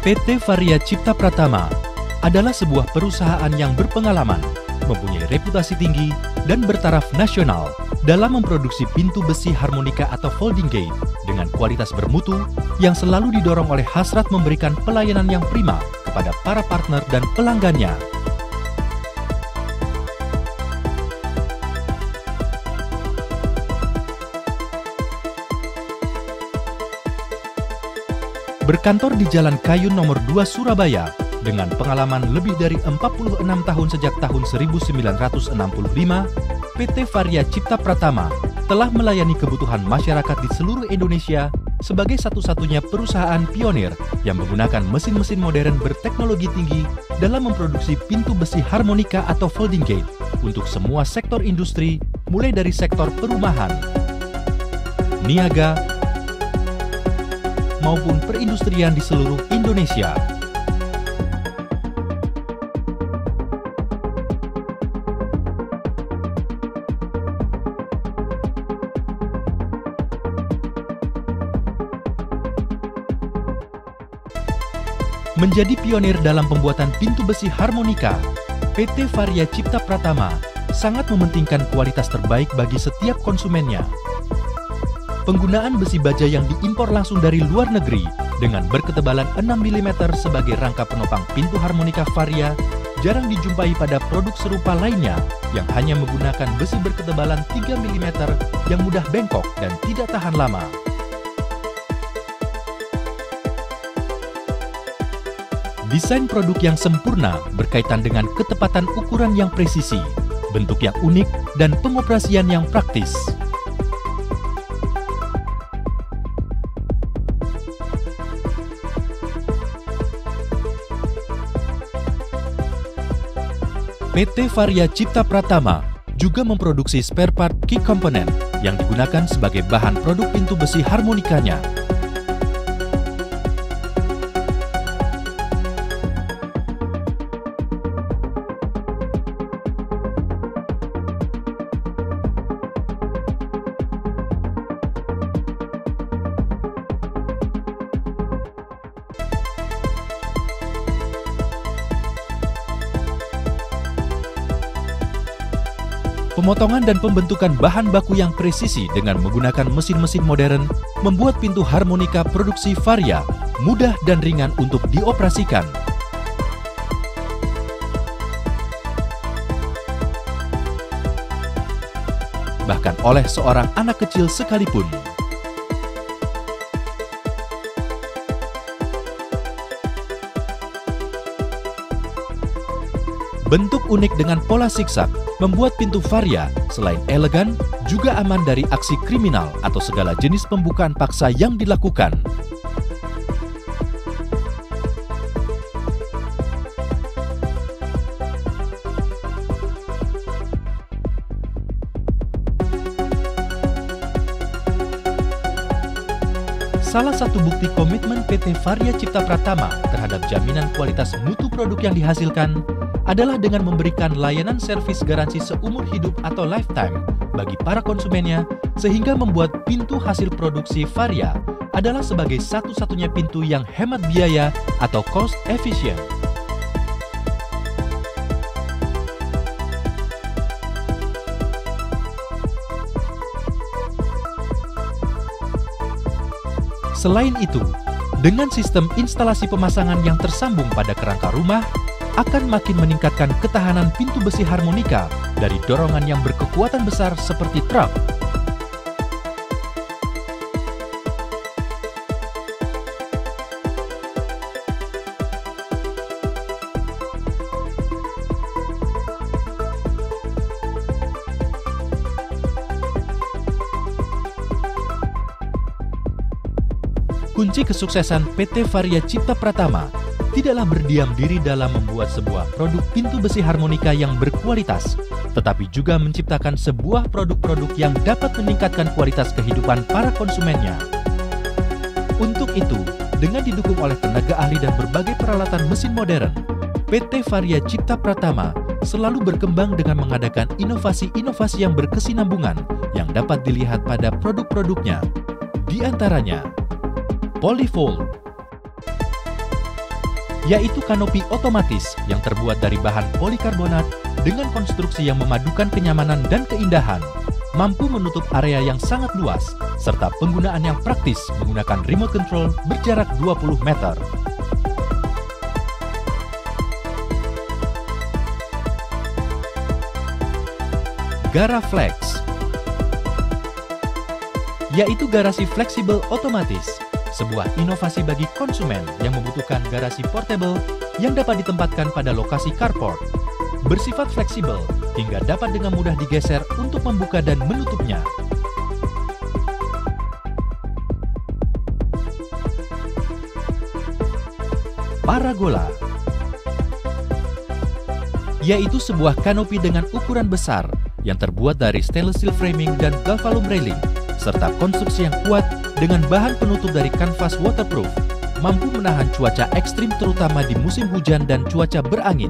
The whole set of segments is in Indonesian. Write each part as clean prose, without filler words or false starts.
PT Varia Cipta Pratama adalah sebuah perusahaan yang berpengalaman, mempunyai reputasi tinggi, dan bertaraf nasional dalam memproduksi pintu besi harmonika atau folding gate dengan kualitas bermutu yang selalu didorong oleh hasrat memberikan pelayanan yang prima kepada para partner dan pelanggannya. Berkantor di Jalan Kayun nomor 2 Surabaya dengan pengalaman lebih dari 46 tahun sejak tahun 1965, PT Varia Cipta Pratama telah melayani kebutuhan masyarakat di seluruh Indonesia sebagai satu-satunya perusahaan pionir yang menggunakan mesin-mesin modern berteknologi tinggi dalam memproduksi pintu besi harmonika atau folding gate untuk semua sektor industri, mulai dari sektor perumahan, niaga, maupun perindustrian di seluruh Indonesia. Menjadi pionir dalam pembuatan pintu besi harmonika, PT Varia Cipta Pratama sangat mementingkan kualitas terbaik bagi setiap konsumennya. Penggunaan besi baja yang diimpor langsung dari luar negeri dengan berketebalan 6 mm sebagai rangka penopang pintu harmonika Varia jarang dijumpai pada produk serupa lainnya yang hanya menggunakan besi berketebalan 3 mm yang mudah bengkok dan tidak tahan lama. Desain produk yang sempurna berkaitan dengan ketepatan ukuran yang presisi, bentuk yang unik, dan pengoperasian yang praktis. PT Varia Cipta Pratama juga memproduksi spare part key component yang digunakan sebagai bahan produk pintu besi harmonikanya. Pemotongan dan pembentukan bahan baku yang presisi dengan menggunakan mesin-mesin modern membuat pintu harmonika produksi Varia mudah dan ringan untuk dioperasikan. Bahkan oleh seorang anak kecil sekalipun. Bentuk unik dengan pola siksak membuat pintu Varia selain elegan, juga aman dari aksi kriminal atau segala jenis pembukaan paksa yang dilakukan. Salah satu bukti komitmen PT Varia Cipta Pratama terhadap jaminan kualitas mutu produk yang dihasilkan adalah dengan memberikan layanan servis garansi seumur hidup atau lifetime bagi para konsumennya, sehingga membuat pintu hasil produksi Varia adalah sebagai satu-satunya pintu yang hemat biaya atau cost efficient. Selain itu, dengan sistem instalasi pemasangan yang tersambung pada kerangka rumah, akan makin meningkatkan ketahanan pintu besi harmonika dari dorongan yang berkekuatan besar seperti truk. Kunci kesuksesan PT Varia Cipta Pratama tidaklah berdiam diri dalam membuat sebuah produk pintu besi harmonika yang berkualitas, tetapi juga menciptakan sebuah produk-produk yang dapat meningkatkan kualitas kehidupan para konsumennya. Untuk itu, dengan didukung oleh tenaga ahli dan berbagai peralatan mesin modern, PT Varia Cipta Pratama selalu berkembang dengan mengadakan inovasi-inovasi yang berkesinambungan yang dapat dilihat pada produk-produknya. Di antaranya, Polyfold, yaitu kanopi otomatis yang terbuat dari bahan polikarbonat dengan konstruksi yang memadukan kenyamanan dan keindahan, mampu menutup area yang sangat luas, serta penggunaan yang praktis menggunakan remote control berjarak 20 meter. GaraFlex, yaitu garasi fleksibel otomatis, sebuah inovasi bagi konsumen yang membutuhkan garasi portable yang dapat ditempatkan pada lokasi carport. Bersifat fleksibel hingga dapat dengan mudah digeser untuk membuka dan menutupnya. Paragola, yaitu sebuah kanopi dengan ukuran besar yang terbuat dari stainless steel framing dan galvalum railing, serta konstruksi yang kuat dengan bahan penutup dari kanvas waterproof, mampu menahan cuaca ekstrim terutama di musim hujan dan cuaca berangin,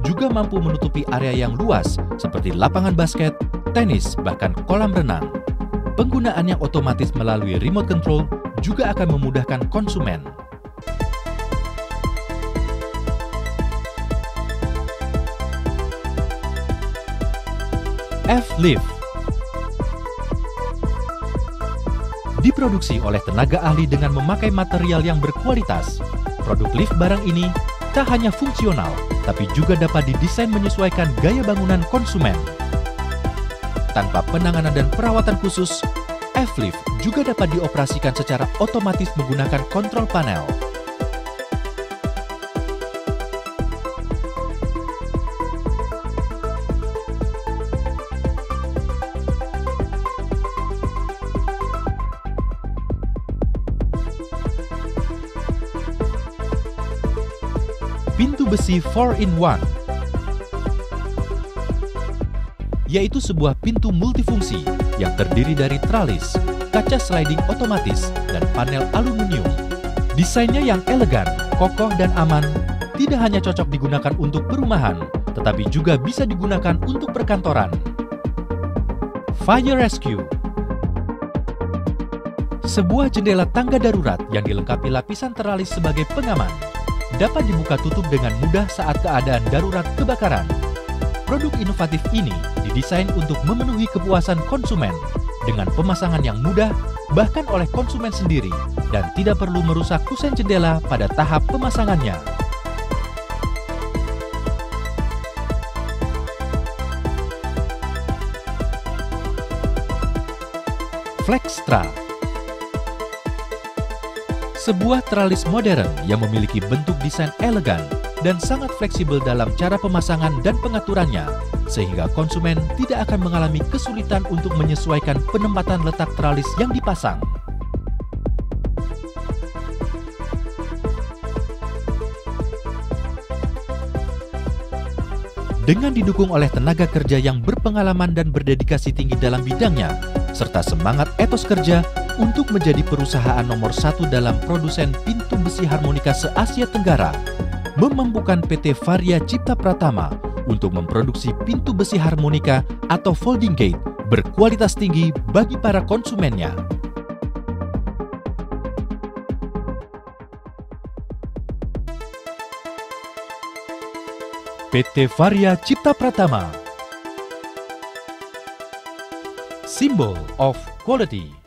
juga mampu menutupi area yang luas seperti lapangan basket, tenis, bahkan kolam renang. Penggunaan yang otomatis melalui remote control juga akan memudahkan konsumen. F-Lift, diproduksi oleh tenaga ahli dengan memakai material yang berkualitas. Produk lift barang ini tak hanya fungsional, tapi juga dapat didesain menyesuaikan gaya bangunan konsumen. Tanpa penanganan dan perawatan khusus, F-Lift juga dapat dioperasikan secara otomatis menggunakan kontrol panel. Pintu besi 4-in-1, yaitu sebuah pintu multifungsi yang terdiri dari tralis, kaca sliding otomatis, dan panel aluminium. Desainnya yang elegan, kokoh, dan aman tidak hanya cocok digunakan untuk perumahan, tetapi juga bisa digunakan untuk perkantoran. Fire Rescue, sebuah jendela tangga darurat yang dilengkapi lapisan teralis sebagai pengaman, dapat dibuka tutup dengan mudah saat keadaan darurat kebakaran. Produk inovatif ini didesain untuk memenuhi kepuasan konsumen dengan pemasangan yang mudah bahkan oleh konsumen sendiri dan tidak perlu merusak kusen jendela pada tahap pemasangannya. Flextra, sebuah tralis modern yang memiliki bentuk desain elegan dan sangat fleksibel dalam cara pemasangan dan pengaturannya, sehingga konsumen tidak akan mengalami kesulitan untuk menyesuaikan penempatan letak tralis yang dipasang. Dengan didukung oleh tenaga kerja yang berpengalaman dan berdedikasi tinggi dalam bidangnya, serta semangat etos kerja untuk menjadi perusahaan nomor 1 dalam produsen pintu besi harmonika se-Asia Tenggara, memampukan PT Varia Cipta Pratama untuk memproduksi pintu besi harmonika atau folding gate berkualitas tinggi bagi para konsumennya. PT Varia Cipta Pratama, Symbol of Quality.